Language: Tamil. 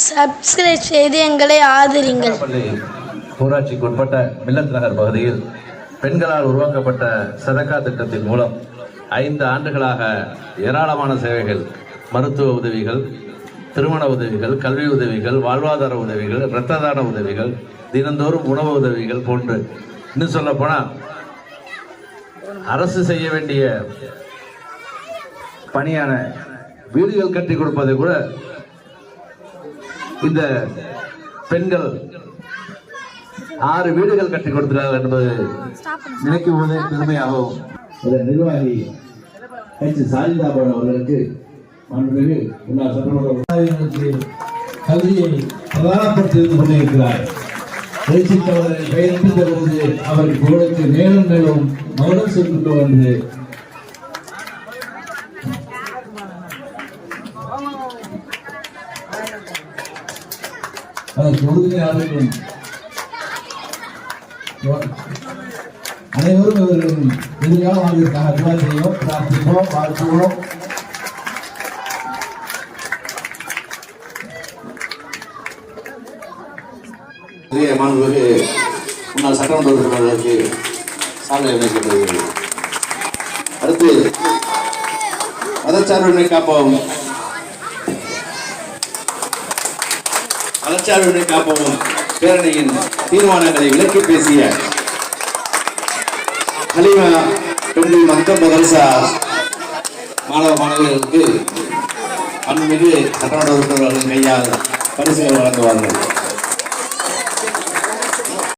சப்ஸ்கிரைப் செய்து எங்களை ஆதரிங்கள். ஊராட்சிக்கு உட்பட்ட மில்லத் நகர் பகுதியில் பெண்களால் உருவாக்கப்பட்ட சதக்கா திட்டத்தின் மூலம் 5 ஆண்டுகளாக ஏராளமான சேவைகள், மருத்துவ உதவிகள், திருமண உதவிகள், கல்வி உதவிகள், வாழ்வாதார உதவிகள், இரத்த தான உதவிகள், தினந்தோறும் உணவு உதவிகள் போன்று இன்னும் சொல்ல போனால் அரசு செய்ய வேண்டிய பணியான வீடுகள் கட்டி கொடுப்பதை கூட இந்த பெண்கள் 6 வீடுகள் கட்டி கொடுக்கிறார்கள் என்பது நினைக்கும் போது பெருமையாகவும். நிர்வாகி சாலிதாபன் அவர்களுக்கு மாண்புமிகு முன்னாள் சட்டமன்ற கல்வியை பிரதானப்படுத்தி கொண்டிருக்கிறார். பெயரிட்டு தருவது அவர் புகழுக்கு மேலும் மேலும் மௌனம் சென்று வந்து அதற்கு உறுதுணையாளர்களும் அனைவரும் இவர்களின் எதிர்கால வாழ்விற்காக துவா செய்வோம், பிரார்த்திப்போம், வாழ்த்துவோம். மாண்புமிகு முன்னாள் சட்டமன்ற உறுப்பினர்களுக்கு சாலை அமைக்கப்படுகிறது. அடுத்து மதச்சார்பின்மை காப்போம் மதச்சார்பின்மை காப்போம் பேரணியின் தீர்மானங்களை விளக்கி பேசிய ஹலீமா பெண்டி மக்கள் மதரசா மாணவ மாணவிகளுக்கு அன்புமிகு சட்டமன்ற உறுப்பினர்களின் கையால் பரிசுகள் வழங்குவார்கள்.